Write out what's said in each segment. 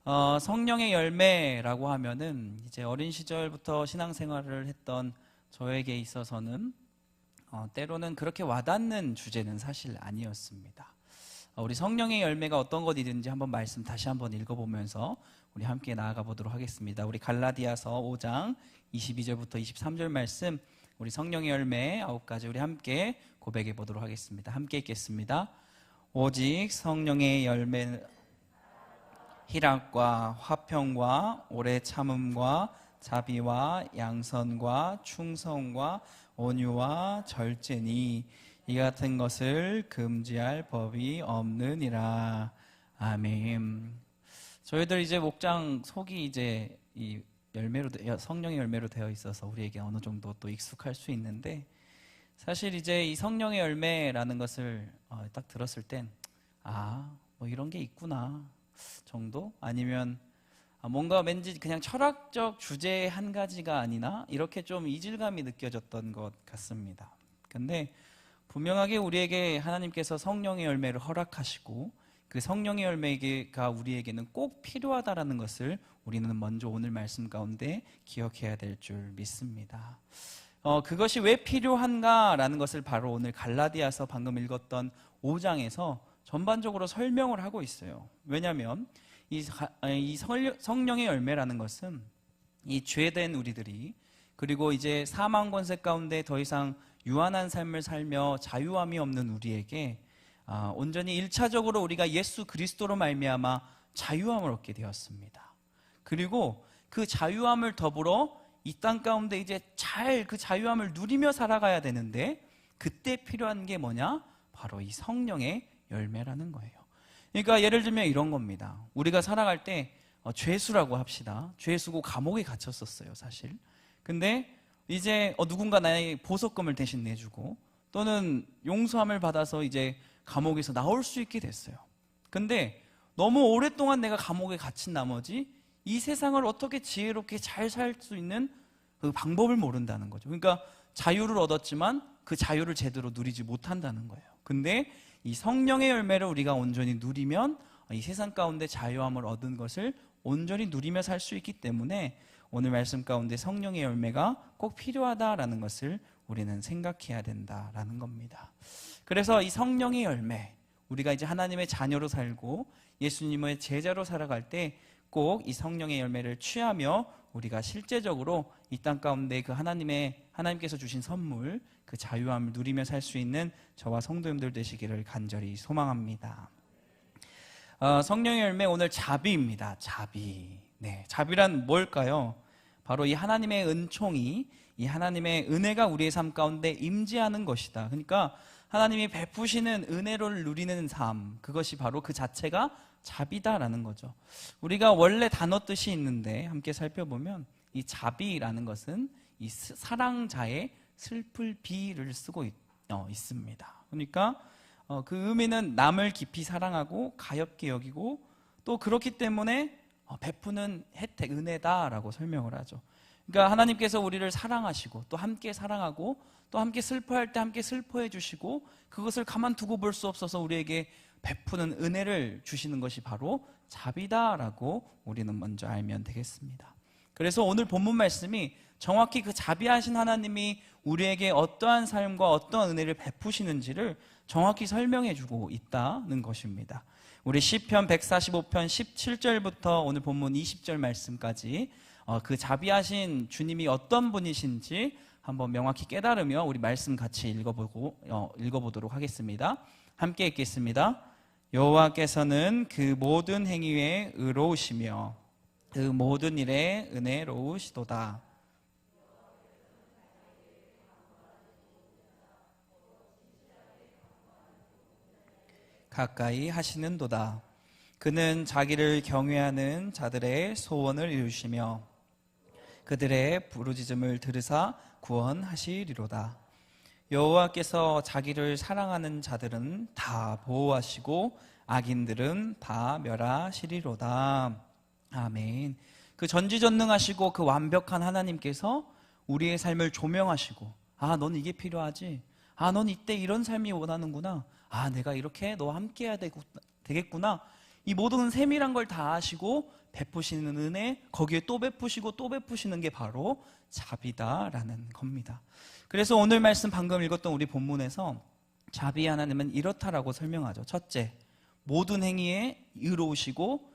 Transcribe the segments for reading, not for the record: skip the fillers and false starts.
성령의 열매라고 하면은 이제 어린 시절부터 신앙생활을 했던 저에게 있어서는 때로는 그렇게 와닿는 주제는 사실 아니었습니다. 우리 성령의 열매가 어떤 것이든지 한번 말씀 다시 한번 읽어보면서 우리 함께 나아가 보도록 하겠습니다. 우리 갈라디아서 5장 22절부터 23절 말씀, 우리 성령의 열매 9가지 우리 함께 고백해 보도록 하겠습니다. 함께 읽겠습니다. 오직 성령의 열매는 희락과 화평과 오래 참음과 자비와 양선과 충성과 온유와 절제니 이 같은 것을 금지할 법이 없느니라. 아멘. 저희들 이제 목장 속이 이제 이 열매로, 성령의 열매로 되어 있어서 우리에게 어느 정도 또 익숙할 수 있는데, 사실 이제 이 성령의 열매라는 것을 딱 들었을 땐 뭐 이런 게 있구나 정도? 아니면 뭔가 왠지 그냥 철학적 주제 한 가지가 아니나 이렇게 좀 이질감이 느껴졌던 것 같습니다. 근데 분명하게 우리에게 하나님께서 성령의 열매를 허락하시고 그 성령의 열매가 우리에게는 꼭 필요하다라는 것을 우리는 먼저 오늘 말씀 가운데 기억해야 될 줄 믿습니다. 그것이 왜 필요한가라는 것을 바로 오늘 갈라디아서 방금 읽었던 5장에서 전반적으로 설명을 하고 있어요. 왜냐하면 이 성령의 열매라는 것은 이 죄된 우리들이, 그리고 이제 사망 권세 가운데 더 이상 유한한 삶을 살며 자유함이 없는 우리에게 온전히 1차적으로 우리가 예수 그리스도로 말미암아 자유함을 얻게 되었습니다. 그리고 그 자유함을 더불어 이 땅 가운데 이제 잘 그 자유함을 누리며 살아가야 되는데, 그때 필요한 게 뭐냐? 바로 이 성령의 열매라는 거예요. 그러니까 예를 들면 이런 겁니다. 우리가 살아갈 때 죄수라고 합시다. 죄수고 감옥에 갇혔었어요, 사실. 근데 이제 누군가 나의 보석금을 대신 내주고 또는 용서함을 받아서 이제 감옥에서 나올 수 있게 됐어요. 근데 너무 오랫동안 내가 감옥에 갇힌 나머지 이 세상을 어떻게 지혜롭게 잘 살 수 있는 그 방법을 모른다는 거죠. 그러니까 자유를 얻었지만 그 자유를 제대로 누리지 못한다는 거예요. 근데 이 성령의 열매를 우리가 온전히 누리면 이 세상 가운데 자유함을 얻은 것을 온전히 누리며 살 수 있기 때문에 오늘 말씀 가운데 성령의 열매가 꼭 필요하다라는 것을 우리는 생각해야 된다라는 겁니다. 그래서 이 성령의 열매, 우리가 이제 하나님의 자녀로 살고 예수님의 제자로 살아갈 때 꼭 이 성령의 열매를 취하며 우리가 실제적으로 이 땅 가운데 그 하나님께서 주신 선물, 그 자유함을 누리며 살 수 있는 저와 성도님들 되시기를 간절히 소망합니다. 성령의 열매 오늘 자비입니다. 자비. 네, 자비란 뭘까요? 바로 이 하나님의 은총이, 이 하나님의 은혜가 우리의 삶 가운데 임재하는 것이다. 그러니까 하나님이 베푸시는 은혜를 누리는 삶, 그것이 바로 그 자체가 자비다라는 거죠. 우리가 원래 단어 뜻이 있는데 함께 살펴보면 이 자비라는 것은 이 사랑자의 슬플 비를 쓰고 있습니다. 그러니까 그 의미는 남을 깊이 사랑하고 가엾게 여기고 또 그렇기 때문에 베푸는 혜택, 은혜다라고 설명을 하죠. 그러니까 하나님께서 우리를 사랑하시고 또 함께 사랑하고 또 함께 슬퍼할 때 함께 슬퍼해 주시고 그것을 가만두고 볼 수 없어서 우리에게 베푸는 은혜를 주시는 것이 바로 자비다라고 우리는 먼저 알면 되겠습니다. 그래서 오늘 본문 말씀이 정확히 그 자비하신 하나님이 우리에게 어떠한 삶과 어떠한 은혜를 베푸시는지를 정확히 설명해 주고 있다는 것입니다. 우리 시편 145편 17절부터 오늘 본문 20절 말씀까지 그 자비하신 주님이 어떤 분이신지 한번 명확히 깨달으며 우리 말씀 같이 읽어보도록 하겠습니다. 함께 읽겠습니다. 여호와께서는 그 모든 행위에 의로우시며 그 모든 일에 은혜로우시도다. 가까이 하시는도다. 그는 자기를 경외하는 자들의 소원을 이루시며 그들의 부르짖음을 들으사 구원하시리로다. 여호와께서 자기를 사랑하는 자들은 다 보호하시고 악인들은 다 멸하시리로다. 아멘. 그 전지전능하시고 그 완벽한 하나님께서 우리의 삶을 조명하시고, 넌 이게 필요하지. 넌 이때 이런 삶이 원하는구나. 내가 이렇게 너와 함께 해야 되겠구나. 이 모든 세밀한 걸 다 아시고 베푸시는 은혜, 거기에 또 베푸시고 또 베푸시는 게 바로 자비다라는 겁니다. 그래서 오늘 말씀 방금 읽었던 우리 본문에서 자비의 하나님은 이렇다라고 설명하죠. 첫째, 모든 행위에 의로우시고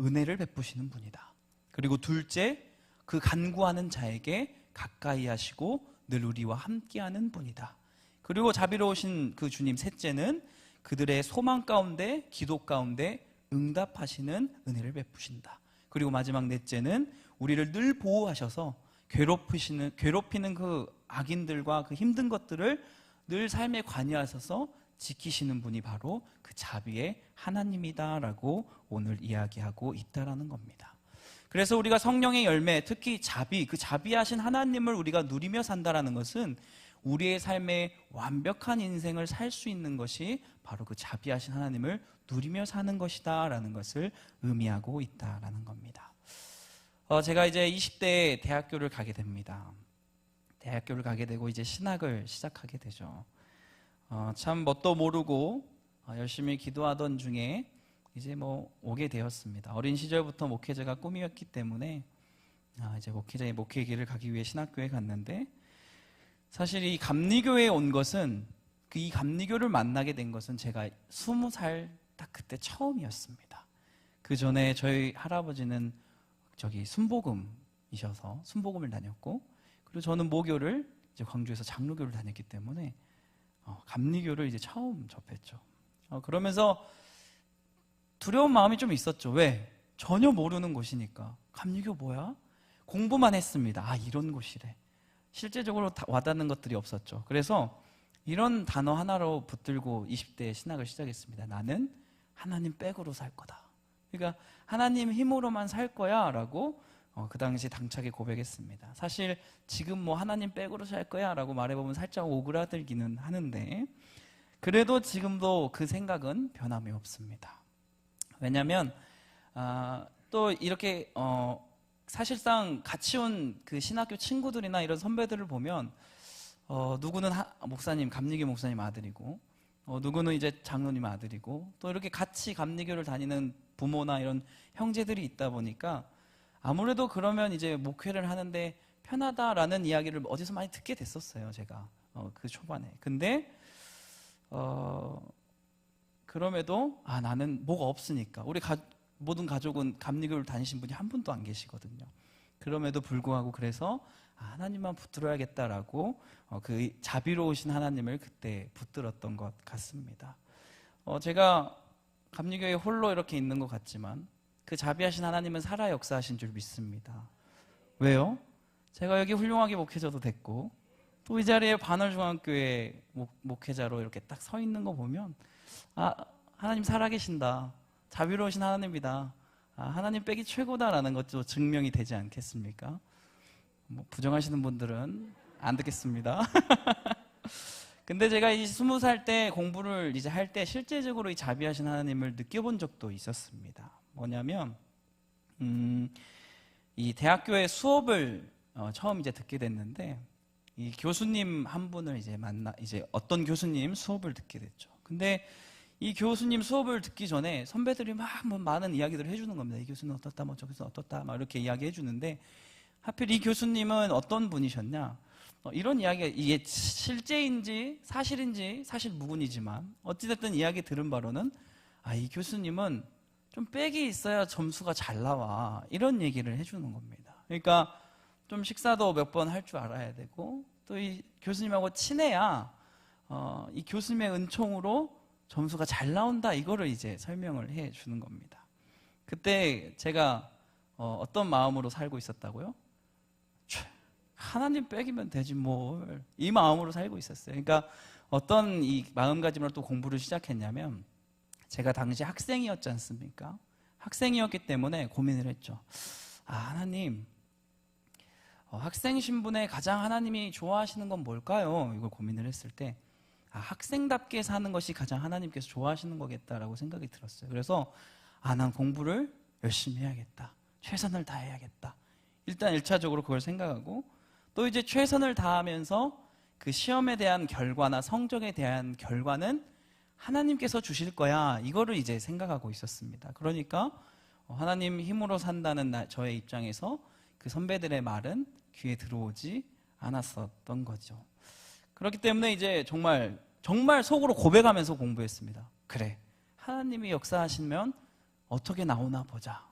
은혜를 베푸시는 분이다. 그리고 둘째, 그 간구하는 자에게 가까이 하시고 늘 우리와 함께하는 분이다. 그리고 자비로우신 그 주님 셋째는 그들의 소망 가운데, 기도 가운데 응답하시는 은혜를 베푸신다. 그리고 마지막 넷째는 우리를 늘 보호하셔서 괴롭히는 그 악인들과 그 힘든 것들을 늘 삶에 관여하셔서 지키시는 분이 바로 그 자비의 하나님이다라고 오늘 이야기하고 있다라는 겁니다. 그래서 우리가 성령의 열매, 특히 자비, 그 자비하신 하나님을 우리가 누리며 산다라는 것은 우리의 삶에 완벽한 인생을 살 수 있는 것이 바로 그 자비하신 하나님을 누리며 사는 것이다라는 것을 의미하고 있다라는 겁니다. 제가 이제 20대에 대학교를 가게 됩니다. 대학교를 가게 되고 이제 신학을 시작하게 되죠. 참 뭣도 모르고 열심히 기도하던 중에 이제 오게 되었습니다. 어린 시절부터 목회자가 꿈이었기 때문에 이제 목회자의 목회 길을 가기 위해 신학교에 갔는데, 사실 이 감리교회에 온 것은, 이 감리교를 만나게 된 것은 제가 20살 딱 그때 처음이었습니다. 그 전에 저희 할아버지는 순복음이셔서 순복음을 다녔고, 그리고 저는 모교를 이제 광주에서 장로교를 다녔기 때문에 감리교를 이제 처음 접했죠. 그러면서 두려운 마음이 좀 있었죠. 왜? 전혀 모르는 곳이니까. 감리교 뭐야? 공부만 했습니다. 이런 곳이래. 실제적으로 와닿는 것들이 없었죠. 그래서 이런 단어 하나로 붙들고 20대에 신학을 시작했습니다. 나는 하나님 백으로 살 거다. 그러니까 하나님 힘으로만 살 거야 라고 그 당시 당차게 고백했습니다. 사실 지금 하나님 백으로 살 거야 라고 말해보면 살짝 오그라들기는 하는데, 그래도 지금도 그 생각은 변함이 없습니다. 왜냐하면 또 이렇게 사실상 같이 온 그 신학교 친구들이나 이런 선배들을 보면 누구는 목사님, 감리교 목사님 아들이고, 누구는 이제 장로님 아들이고, 또 이렇게 같이 감리교를 다니는 부모나 이런 형제들이 있다 보니까 아무래도 그러면 이제 목회를 하는데 편하다라는 이야기를 어디서 많이 듣게 됐었어요, 제가 그 초반에. 근데 그럼에도 나는 뭐가 없으니까, 우리 모든 가족은 감리교를 다니신 분이 한 분도 안 계시거든요. 그럼에도 불구하고 그래서 하나님만 붙들어야겠다라고 그 자비로우신 하나님을 그때 붙들었던 것 같습니다. 제가 감리교에 홀로 이렇게 있는 것 같지만 그 자비하신 하나님은 살아 역사하신 줄 믿습니다. 왜요? 제가 여기 훌륭하게 목회자도 됐고, 또 이 자리에 반월중앙교회 목회자로 이렇게 딱 서 있는 거 보면 하나님 살아계신다, 자비로우신 하나님이다, 하나님 백이 최고다라는 것도 증명이 되지 않겠습니까? 부정하시는 분들은 안 듣겠습니다. 근데 제가 이 20살 때 공부를 이제 할 때 실제적으로 이 자비하신 하나님을 느껴본 적도 있었습니다. 뭐냐면 이 대학교의 수업을 처음 이제 듣게 됐는데, 이 교수님 한 분을 이제 어떤 교수님 수업을 듣게 됐죠. 근데 이 교수님 수업을 듣기 전에 선배들이 막 많은 이야기들을 해주는 겁니다. 이 교수는 어떻다, 저기서 어떻다, 막 이렇게 이야기해 주는데, 하필 이 교수님은 어떤 분이셨냐? 이런 이야기가, 이게 실제인지 사실인지 사실 무근이지만 어찌됐든 이야기 들은 바로는 이 교수님은 좀 백이 있어야 점수가 잘 나와, 이런 얘기를 해주는 겁니다. 그러니까 좀 식사도 몇 번 할 줄 알아야 되고, 또 이 교수님하고 친해야 이 교수님의 은총으로 점수가 잘 나온다, 이거를 이제 설명을 해 주는 겁니다. 그때 제가 어떤 마음으로 살고 있었다고요? 하나님 백이면 되지 뭘, 이 마음으로 살고 있었어요. 그러니까 어떤 이 마음가짐으로 또 공부를 시작했냐면, 제가 당시 학생이었지 않습니까? 학생이었기 때문에 고민을 했죠. 하나님, 학생 신분에 가장 하나님이 좋아하시는 건 뭘까요? 이걸 고민을 했을 때 학생답게 사는 것이 가장 하나님께서 좋아하시는 거겠다라고 생각이 들었어요. 그래서 난 공부를 열심히 해야겠다, 최선을 다해야겠다, 일단 1차적으로 그걸 생각하고, 또 이제 최선을 다하면서 그 시험에 대한 결과나 성적에 대한 결과는 하나님께서 주실 거야, 이거를 이제 생각하고 있었습니다. 그러니까 하나님 힘으로 산다는 저의 입장에서 그 선배들의 말은 귀에 들어오지 않았었던 거죠. 그렇기 때문에 이제 정말 속으로 고백하면서 공부했습니다. 그래, 하나님이 역사하시면 어떻게 나오나 보자.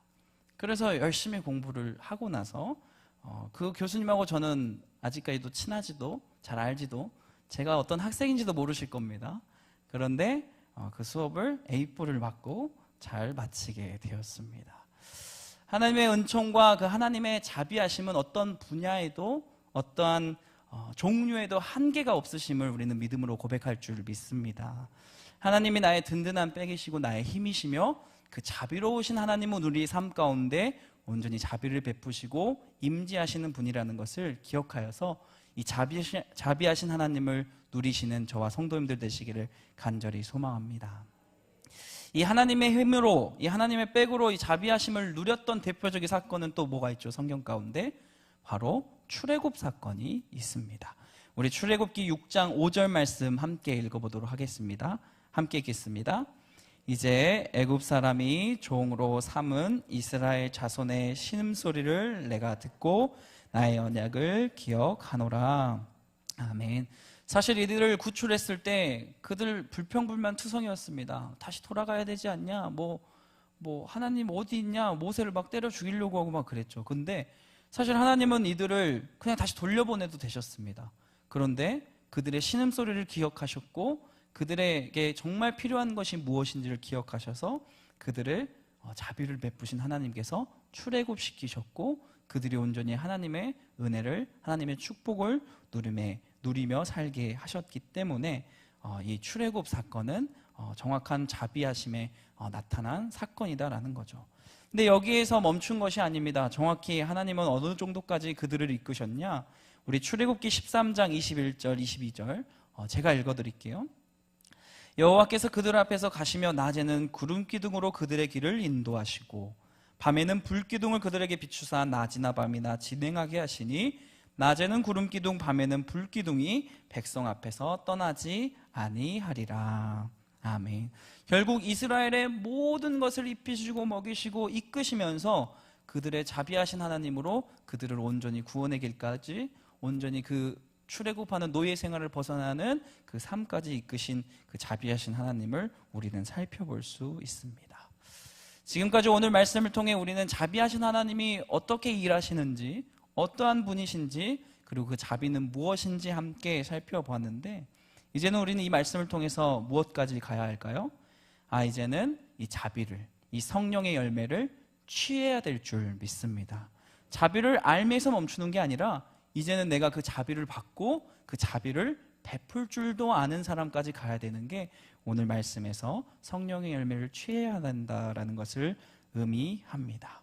그래서 열심히 공부를 하고 나서 그 교수님하고 저는 아직까지도 친하지도 잘 알지도, 제가 어떤 학생인지도 모르실 겁니다. 그런데 그 수업을 A4를 받고 잘 마치게 되었습니다. 하나님의 은총과 그 하나님의 자비하심은 어떤 분야에도 어떠한 종류에도 한계가 없으심을 우리는 믿음으로 고백할 줄 믿습니다. 하나님이 나의 든든한 백이시고 나의 힘이시며 그 자비로우신 하나님은 우리 삶 가운데 온전히 자비를 베푸시고 임재하시는 분이라는 것을 기억하여서 이 자비하신 하나님을 누리시는 저와 성도님들 되시기를 간절히 소망합니다. 이 하나님의 힘으로, 이 하나님의 백으로 이 자비하심을 누렸던 대표적인 사건은 또 뭐가 있죠? 성경 가운데 바로 출애굽 사건이 있습니다. 우리 출애굽기 6장 5절 말씀 함께 읽어보도록 하겠습니다. 함께 읽겠습니다. 이제 애굽 사람이 종으로 삼은 이스라엘 자손의 신음소리를 내가 듣고 나의 언약을 기억하노라. 아멘. 사실 이들을 구출했을 때 그들 불평불만투성이었습니다. 다시 돌아가야 되지 않냐? 뭐 하나님 어디 있냐? 모세를 막 때려 죽이려고 하고 막 그랬죠. 근데 사실 하나님은 이들을 그냥 다시 돌려보내도 되셨습니다. 그런데 그들의 신음소리를 기억하셨고 그들에게 정말 필요한 것이 무엇인지를 기억하셔서 그들을 자비를 베푸신 하나님께서 출애굽시키셨고 그들이 온전히 하나님의 은혜를, 하나님의 축복을 누리며 살게 하셨기 때문에 이 출애굽 사건은 정확한 자비하심에 나타난 사건이다라는 거죠. 근데 여기에서 멈춘 것이 아닙니다. 정확히 하나님은 어느 정도까지 그들을 이끄셨냐? 우리 출애굽기 13장 21절 22절 제가 읽어드릴게요. 여호와께서 그들 앞에서 가시며 낮에는 구름기둥으로 그들의 길을 인도하시고 밤에는 불기둥을 그들에게 비추사 낮이나 밤이나 진행하게 하시니 낮에는 구름기둥 밤에는 불기둥이 백성 앞에서 떠나지 아니하리라. 아멘. 결국 이스라엘의 모든 것을 입히시고 먹이시고 이끄시면서 그들의 자비하신 하나님으로 그들을 온전히 구원의 길까지, 온전히 그 출애굽하는 노예 생활을 벗어나는 그 삶까지 이끄신 그 자비하신 하나님을 우리는 살펴볼 수 있습니다. 지금까지 오늘 말씀을 통해 우리는 자비하신 하나님이 어떻게 일하시는지, 어떠한 분이신지, 그리고 그 자비는 무엇인지 함께 살펴보았는데, 이제는 우리는 이 말씀을 통해서 무엇까지 가야 할까요? 이제는 이 자비를, 이 성령의 열매를 취해야 될 줄 믿습니다. 자비를 알면서 멈추는 게 아니라 이제는 내가 그 자비를 받고 그 자비를 베풀 줄도 아는 사람까지 가야 되는 게 오늘 말씀에서 성령의 열매를 취해야 한다라는 것을 의미합니다.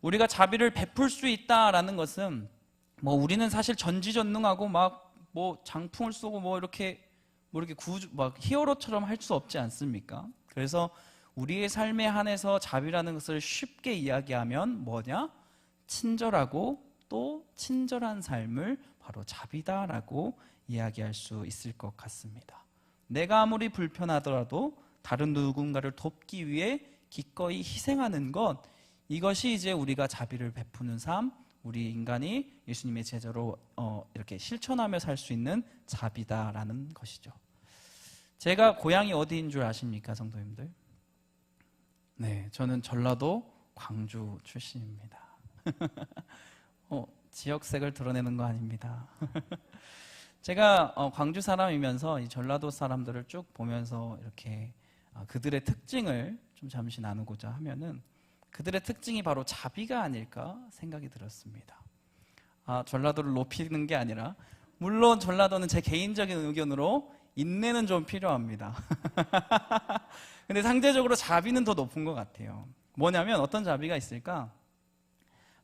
우리가 자비를 베풀 수 있다라는 것은 우리는 사실 전지전능하고 장풍을 쏘고 이렇게 히어로처럼 할 수 없지 않습니까? 그래서 우리의 삶에 한해서 자비라는 것을 쉽게 이야기하면 뭐냐? 친절하고 또 친절한 삶을 바로 자비다라고 이야기할 수 있을 것 같습니다. 내가 아무리 불편하더라도 다른 누군가를 돕기 위해 기꺼이 희생하는 것, 이것이 이제 우리가 자비를 베푸는 삶, 우리 인간이 예수님의 제자로 이렇게 실천하며 살 수 있는 자비다라는 것이죠. 제가 고향이 어디인 줄 아십니까, 성도님들? 네, 저는 전라도 광주 출신입니다. 지역색을 드러내는 거 아닙니다. 제가 광주 사람이면서 이 전라도 사람들을 쭉 보면서 이렇게 그들의 특징을 좀 잠시 나누고자 하면은 그들의 특징이 바로 자비가 아닐까 생각이 들었습니다. 전라도를 높이는 게 아니라, 물론 전라도는 제 개인적인 의견으로 인내는 좀 필요합니다. 근데 상대적으로 자비는 더 높은 것 같아요. 뭐냐면 어떤 자비가 있을까?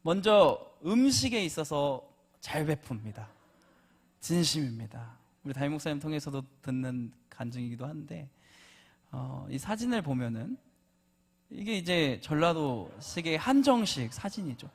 먼저 음식에 있어서 잘 베풉니다. 진심입니다. 우리 담임 목사님 통해서도 듣는 간증이기도 한데 이 사진을 보면은 이게 이제 전라도식의 한정식 사진이죠.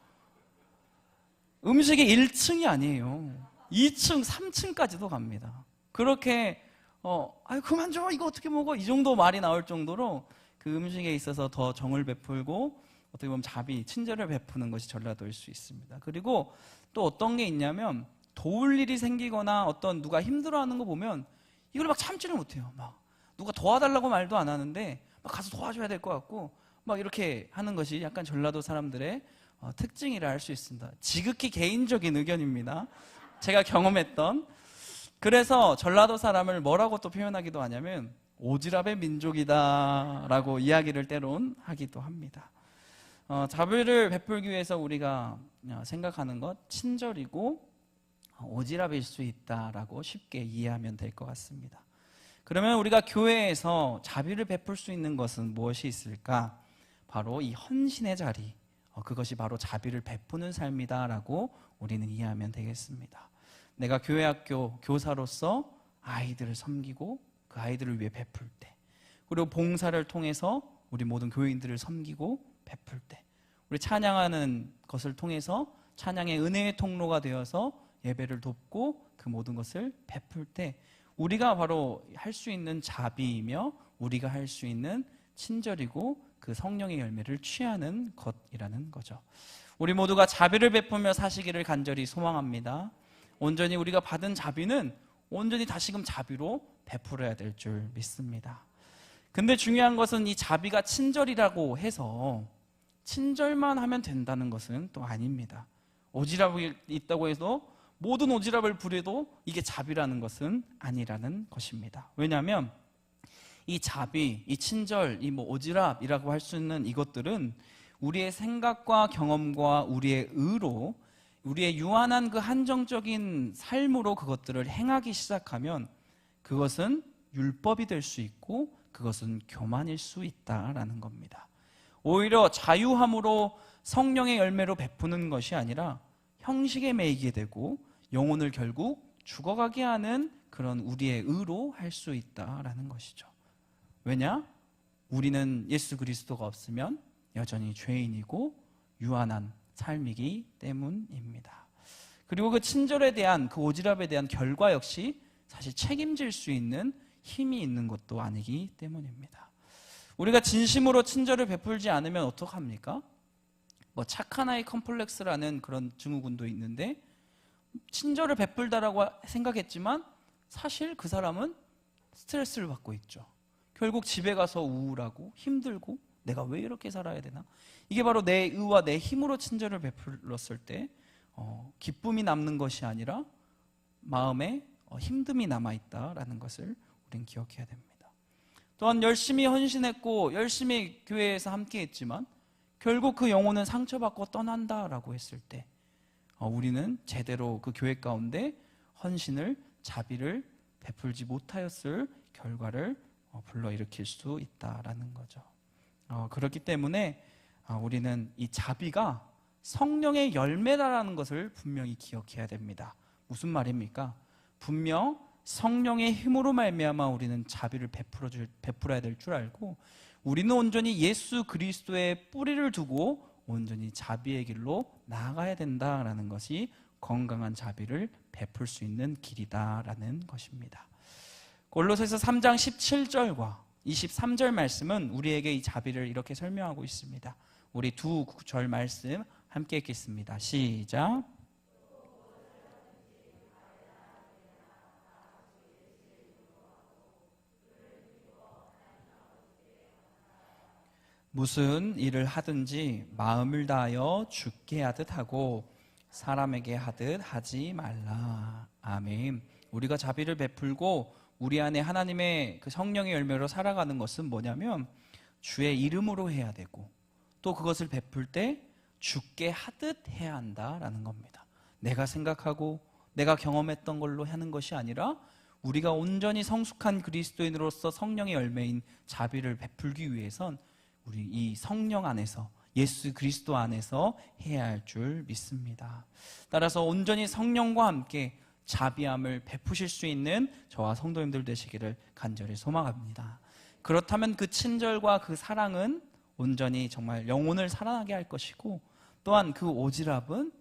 음식이 1층이 아니에요. 2층, 3층까지도 갑니다. 그렇게 아유 그만 줘, 이거 어떻게 먹어, 이 정도 말이 나올 정도로 그 음식에 있어서 더 정을 베풀고 어떻게 보면 자비, 친절을 베푸는 것이 전라도일 수 있습니다. 그리고 또 어떤 게 있냐면 도울 일이 생기거나 어떤 누가 힘들어하는 거 보면 이걸 막 참지를 못해요. 막 누가 도와달라고 말도 안 하는데 막 가서 도와줘야 될 것 같고 막 이렇게 하는 것이 약간 전라도 사람들의 특징이라 할 수 있습니다. 지극히 개인적인 의견입니다. 제가 경험했던. 그래서 전라도 사람을 뭐라고 또 표현하기도 하냐면 오지랖의 민족이다 라고 이야기를 때론 하기도 합니다. 자비를 베풀기 위해서 우리가 생각하는 것, 친절이고 오지랖일 수 있다라고 쉽게 이해하면 될 것 같습니다. 그러면 우리가 교회에서 자비를 베풀 수 있는 것은 무엇이 있을까? 바로 이 헌신의 자리, 그것이 바로 자비를 베푸는 삶이다라고 우리는 이해하면 되겠습니다. 내가 교회 학교 교사로서 아이들을 섬기고 그 아이들을 위해 베풀 때, 그리고 봉사를 통해서 우리 모든 교인들을 섬기고 베풀 때, 우리 찬양하는 것을 통해서 찬양의 은혜의 통로가 되어서 예배를 돕고 그 모든 것을 베풀 때 우리가 바로 할 수 있는 자비이며 우리가 할 수 있는 친절이고 그 성령의 열매를 취하는 것이라는 거죠. 우리 모두가 자비를 베푸며 사시기를 간절히 소망합니다. 온전히 우리가 받은 자비는 온전히 다시금 자비로 베풀어야 될 줄 믿습니다. 근데 중요한 것은 이 자비가 친절이라고 해서 친절만 하면 된다는 것은 또 아닙니다. 오지랖이 있다고 해서 모든 오지랖을 부려도 이게 자비라는 것은 아니라는 것입니다. 왜냐하면 이 자비, 이 친절, 이 오지랖이라고 할 수 있는 이것들은 우리의 생각과 경험과 우리의 의로, 우리의 유한한 그 한정적인 삶으로 그것들을 행하기 시작하면 그것은 율법이 될 수 있고 그것은 교만일 수 있다라는 겁니다. 오히려 자유함으로 성령의 열매로 베푸는 것이 아니라 형식에 매이게 되고 영혼을 결국 죽어가게 하는 그런 우리의 의로 할 수 있다라는 것이죠. 왜냐? 우리는 예수 그리스도가 없으면 여전히 죄인이고 유한한 삶이기 때문입니다. 그리고 그 친절에 대한, 그 오지랖에 대한 결과 역시 사실 책임질 수 있는 힘이 있는 것도 아니기 때문입니다. 우리가 진심으로 친절을 베풀지 않으면 어떡합니까? 착한 아이 컴플렉스라는 그런 증후군도 있는데 친절을 베풀다라고 생각했지만 사실 그 사람은 스트레스를 받고 있죠. 결국 집에 가서 우울하고 힘들고 내가 왜 이렇게 살아야 되나? 이게 바로 내 의와 내 힘으로 친절을 베풀었을 때 기쁨이 남는 것이 아니라 마음에 힘듦이 남아있다라는 것을 우리는 기억해야 됩니다. 또한 열심히 헌신했고 열심히 교회에서 함께했지만 결국 그 영혼은 상처받고 떠난다라고 했을 때 우리는 제대로 그 교회 가운데 헌신을, 자비를 베풀지 못하였을 결과를 불러일으킬 수 있다라는 거죠. 그렇기 때문에 우리는 이 자비가 성령의 열매다라는 것을 분명히 기억해야 됩니다. 무슨 말입니까? 분명 성령의 힘으로 말미암아 우리는 자비를 베풀어야 될 줄 알고 우리는 온전히 예수 그리스도의 뿌리를 두고 온전히 자비의 길로 나아가야 된다라는 것이 건강한 자비를 베풀 수 있는 길이다라는 것입니다. 골로새서 3장 17절과 23절 말씀은 우리에게 이 자비를 이렇게 설명하고 있습니다. 우리 두 절 말씀 함께 읽겠습니다. 시작. 무슨 일을 하든지 마음을 다하여 주께 하듯 하고 사람에게 하듯 하지 말라. 아멘. 우리가 자비를 베풀고 우리 안에 하나님의 그 성령의 열매로 살아가는 것은 뭐냐면 주의 이름으로 해야 되고 또 그것을 베풀 때 주께 하듯 해야 한다라는 겁니다. 내가 생각하고 내가 경험했던 걸로 하는 것이 아니라 우리가 온전히 성숙한 그리스도인으로서 성령의 열매인 자비를 베풀기 위해선 우리 이 성령 안에서 예수 그리스도 안에서 해야 할 줄 믿습니다. 따라서 온전히 성령과 함께 자비함을 베푸실 수 있는 저와 성도님들 되시기를 간절히 소망합니다. 그렇다면 그 친절과 그 사랑은 온전히 정말 영혼을 살아나게 할 것이고 또한 그 오지랖은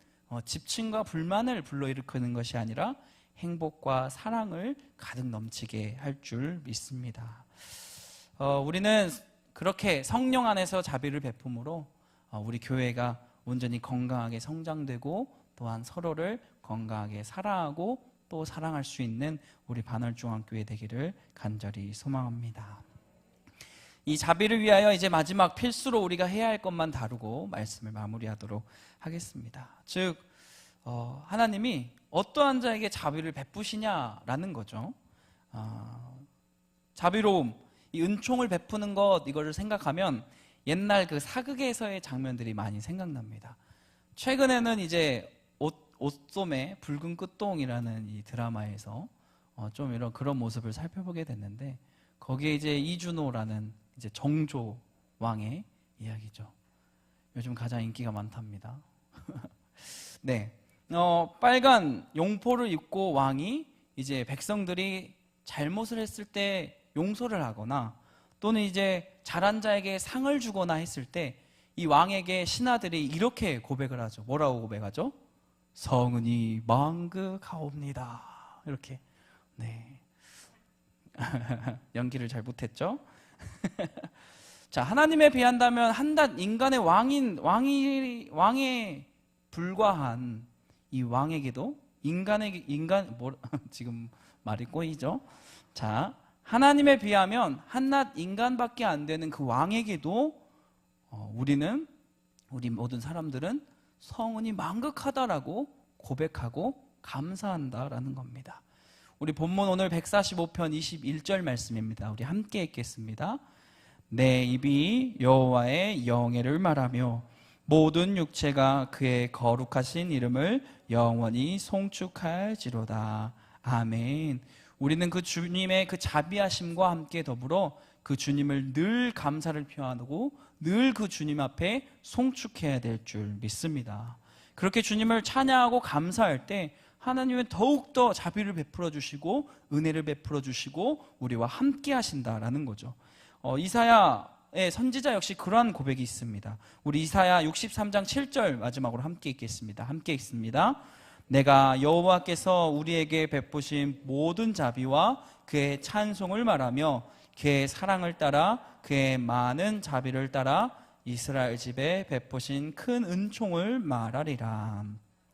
집층과 불만을 불러일으키는 것이 아니라 행복과 사랑을 가득 넘치게 할 줄 믿습니다. 우리는 그렇게 성령 안에서 자비를 베품으로 우리 교회가 온전히 건강하게 성장되고 또한 서로를 건강하게 사랑하고 또 사랑할 수 있는 우리 반월중앙교회 되기를 간절히 소망합니다. 이 자비를 위하여 이제 마지막 필수로 우리가 해야 할 것만 다루고 말씀을 마무리하도록 하겠습니다. 즉 하나님이 어떠한 자에게 자비를 베푸시냐라는 거죠. 자비로움, 이 은총을 베푸는 것, 이거를 생각하면 옛날 그 사극에서의 장면들이 많이 생각납니다. 최근에는 이제 옷소매 붉은 끝동이라는 이 드라마에서 좀 이런 그런 모습을 살펴보게 됐는데, 거기에 이제 이준호라는 이제 정조 왕의 이야기죠. 요즘 가장 인기가 많답니다. 네, 빨간 용포를 입고 왕이 이제 백성들이 잘못을 했을 때 용서를 하거나 또는 이제 잘한 자에게 상을 주거나 했을 때 이 왕에게 신하들이 이렇게 고백을 하죠. 뭐라고 고백하죠? 성은이 망극하옵니다. 이렇게. 네. 연기를 잘 못했죠? 자, 하나님에 비한다면 한낱 인간의 왕에 불과한 이 왕에게도 지금 말이 꼬이죠? 자, 하나님에 비하면 한낱 인간밖에 안 되는 그 왕에게도 우리 모든 사람들은 성은이 망극하다라고 고백하고 감사한다라는 겁니다. 우리 본문 오늘 145편 21절 말씀입니다. 우리 함께 읽겠습니다. 내 입이 여호와의 영예를 말하며 모든 육체가 그의 거룩하신 이름을 영원히 송축할지로다. 아멘. 우리는 그 주님의 그 자비하심과 함께 더불어 그 주님을 늘 감사를 표하고 늘 그 주님 앞에 송축해야 될 줄 믿습니다. 그렇게 주님을 찬양하고 감사할 때 하나님은 더욱더 자비를 베풀어 주시고 은혜를 베풀어 주시고 우리와 함께 하신다라는 거죠. 이사야의 선지자 역시 그러한 고백이 있습니다. 우리 이사야 63장 7절 마지막으로 함께 읽겠습니다. 함께 읽습니다. 내가 여호와께서 우리에게 베푸신 모든 자비와 그의 찬송을 말하며 그의 사랑을 따라 그의 많은 자비를 따라 이스라엘 집에 베푸신 큰 은총을 말하리라.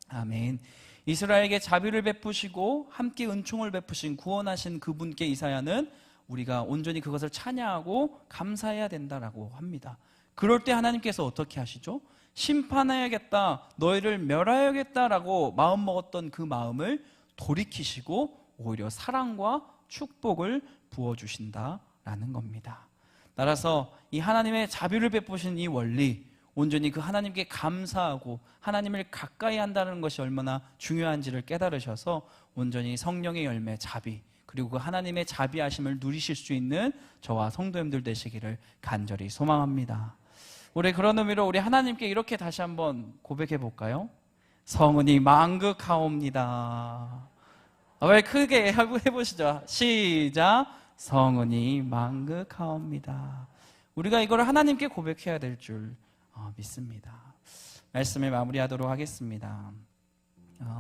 아멘. 이스라엘에게 자비를 베푸시고 함께 은총을 베푸신 구원하신 그분께 이사야는 우리가 온전히 그것을 찬양하고 감사해야 된다라고 합니다. 그럴 때 하나님께서 어떻게 하시죠? 심판해야겠다, 너희를 멸하여야겠다라고 마음먹었던 그 마음을 돌이키시고 오히려 사랑과 축복을 부어주신다라는 겁니다. 따라서 이 하나님의 자비를 베푸신 이 원리, 온전히 그 하나님께 감사하고 하나님을 가까이 한다는 것이 얼마나 중요한지를 깨달으셔서 온전히 성령의 열매, 자비, 그리고 그 하나님의 자비하심을 누리실 수 있는 저와 성도님들 되시기를 간절히 소망합니다. 우리 그런 의미로 우리 하나님께 이렇게 다시 한번 고백해 볼까요? 성은이 망극하옵니다. 왜 크게 해보시죠. 시작. 성은이 망극하옵니다. 우리가 이걸 하나님께 고백해야 될 줄 믿습니다. 말씀을 마무리하도록 하겠습니다.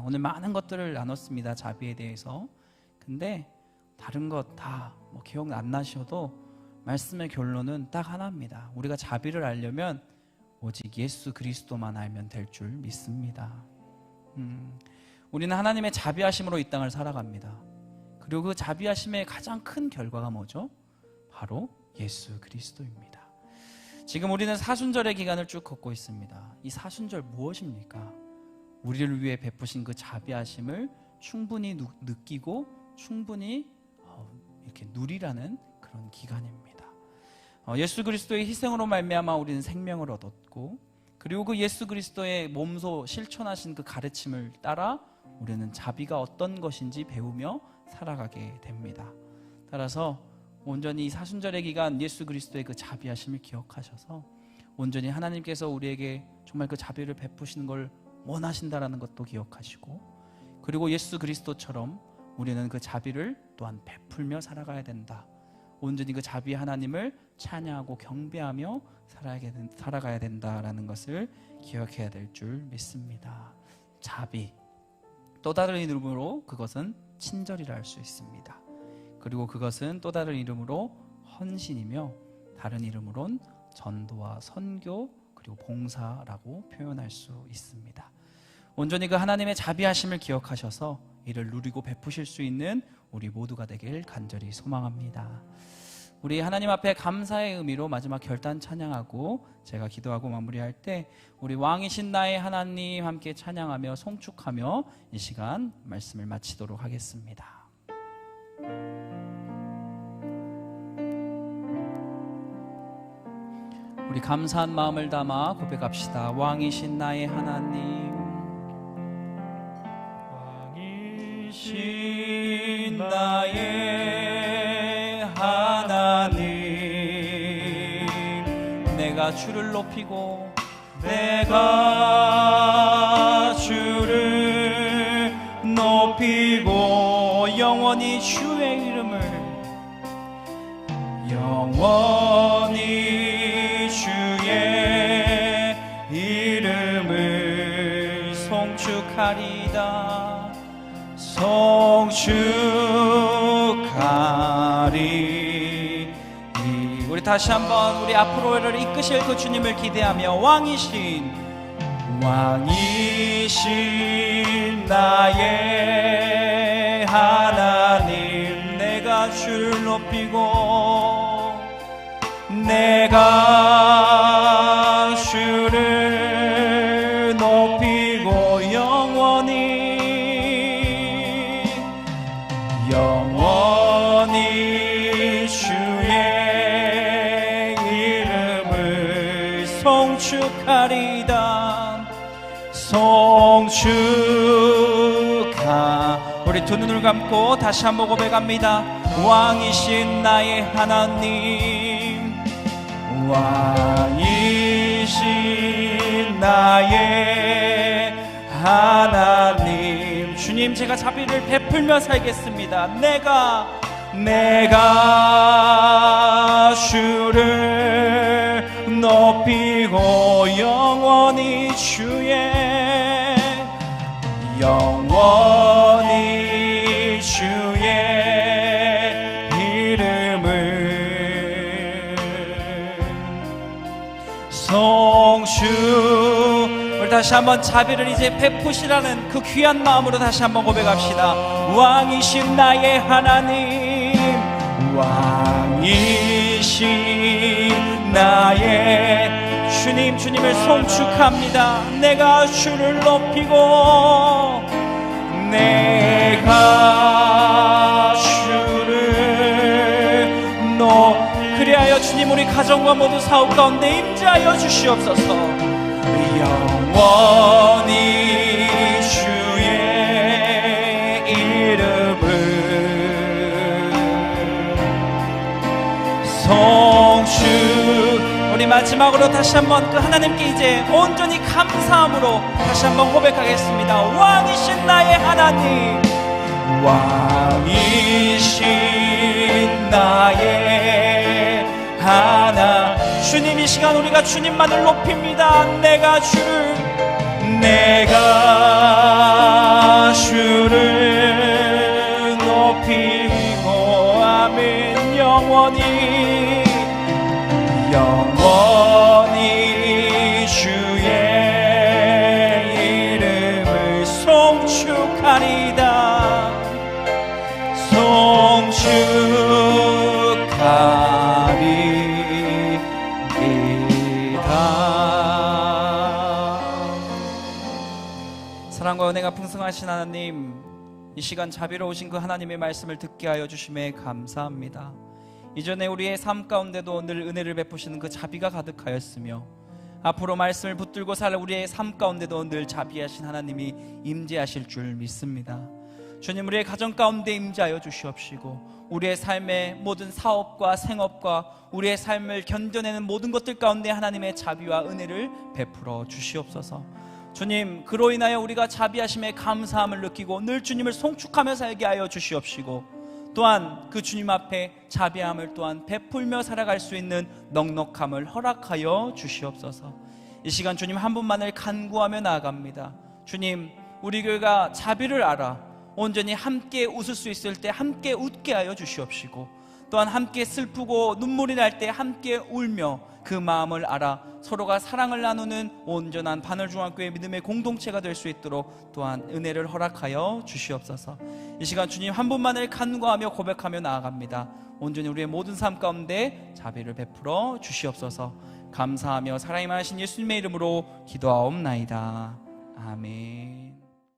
오늘 많은 것들을 나눴습니다. 자비에 대해서. 근데 다른 것 다 기억 안 나셔도 말씀의 결론은 딱 하나입니다. 우리가 자비를 알려면 오직 예수 그리스도만 알면 될 줄 믿습니다. 우리는 하나님의 자비하심으로 이 땅을 살아갑니다. 그리고 그 자비하심의 가장 큰 결과가 뭐죠? 바로 예수 그리스도입니다. 지금 우리는 사순절의 기간을 쭉 걷고 있습니다. 이 사순절 무엇입니까? 우리를 위해 베푸신 그 자비하심을 충분히 느끼고 충분히 이렇게 누리라는 그런 기간입니다. 예수 그리스도의 희생으로 말미암아 우리는 생명을 얻었고, 그리고 그 예수 그리스도의 몸소 실천하신 그 가르침을 따라 우리는 자비가 어떤 것인지 배우며 살아가게 됩니다. 따라서 온전히 사순절의 기간 예수 그리스도의 그 자비하심을 기억하셔서 온전히 하나님께서 우리에게 정말 그 자비를 베푸시는 걸 원하신다라는 것도 기억하시고, 그리고 예수 그리스도처럼 우리는 그 자비를 또한 베풀며 살아가야 된다. 온전히 그 자비 하나님을 찬양하고 경배하며 살아가야 된다라는 것을 기억해야 될 줄 믿습니다. 자비, 또 다른 이름으로 그것은 친절이라 할 수 있습니다. 그리고 그것은 또 다른 이름으로 헌신이며 다른 이름으론 전도와 선교 그리고 봉사라고 표현할 수 있습니다. 온전히 그 하나님의 자비하심을 기억하셔서 이를 누리고 베푸실 수 있는 우리 모두가 되길 간절히 소망합니다. 우리 하나님 앞에 감사의 의미로 마지막 결단 찬양하고 제가 기도하고 마무리할 때 우리 왕이신 나의 하나님 함께 찬양하며 송축하며 이 시간 말씀을 마치도록 하겠습니다. 우리 감사한 마음을 담아 고백합시다. 왕이신 나의 하나님, 왕이신 나의 하나님, 내가 주를 높이고 내가 주를 높이고 영원히 주의 이름을 영원히 주의 이름을 송축하리다 송축하리. 우리 다시 한번 우리 앞으로를 이끄실 그 주님을 기대하며 왕이신 나의 하나님, 내가 주를 높이고 내가 주를 높이고 영원히 주의 이름을 송축하리다 송축하. 우리 두 눈을 감고 다시 한번 고백합니다. 왕이신 나의 하나님, 왕이신 나의 하나님, 주님 제가 자비를 베풀며 살겠습니다. 내가 주를 높이고 영원히 주의 이름을 송축. 우리 다시 한번 자비를 이제 베푸시라는 그 귀한 마음으로 다시 한번 고백합시다. 왕이신 나의 하나님, 왕이신 나의 주님, 주님을 송축합니다. 내가 주를 높이고 내가 주를 그리하여 주님 우리 가정과 모두 사업 가운데 임재하여 주시옵소서. 영원히 주의 이름을 송축. 우리 마지막으로 다시 한번 그 하나님께 이제 온전히 감사함으로 다시 한번 고백하겠습니다. 왕이신 나의 하나님, 왕이신 나의 하나. 주님, 이 시간 우리가 주님만을 높입니다. 내가 주를 높이고 아멘. 영원히 주의 이름을 송축하리다 송축하리이다. 사랑과 은혜가 풍성하신 하나님, 이 시간 자비로우신 그 하나님의 말씀을 듣게 하여 주심에 감사합니다. 이전에 우리의 삶 가운데도 늘 은혜를 베푸시는 그 자비가 가득하였으며 앞으로 말씀을 붙들고 살 우리의 삶 가운데도 늘 자비하신 하나님이 임재하실 줄 믿습니다. 주님, 우리의 가정 가운데 임재하여 주시옵시고 우리의 삶의 모든 사업과 생업과 우리의 삶을 견뎌내는 모든 것들 가운데 하나님의 자비와 은혜를 베풀어 주시옵소서. 주님, 그로 인하여 우리가 자비하심에 감사함을 느끼고 늘 주님을 송축하며 살게 하여 주시옵시고 또한 그 주님 앞에 자비함을 또한 베풀며 살아갈 수 있는 넉넉함을 허락하여 주시옵소서. 이 시간 주님 한 분만을 간구하며 나아갑니다. 주님, 우리 교회가 자비를 알아 온전히 함께 웃을 수 있을 때 함께 웃게 하여 주시옵시고, 또한 함께 슬프고 눈물이 날 때 함께 울며 그 마음을 알아 서로가 사랑을 나누는 온전한 바늘중앙교회 믿음의 공동체가 될 수 있도록 또한 은혜를 허락하여 주시옵소서. 이 시간 주님 한 분만을 간구하며 고백하며 나아갑니다. 온전히 우리의 모든 삶 가운데 자비를 베풀어 주시옵소서. 감사하며 사랑이 많으신 예수님의 이름으로 기도하옵나이다. 아멘.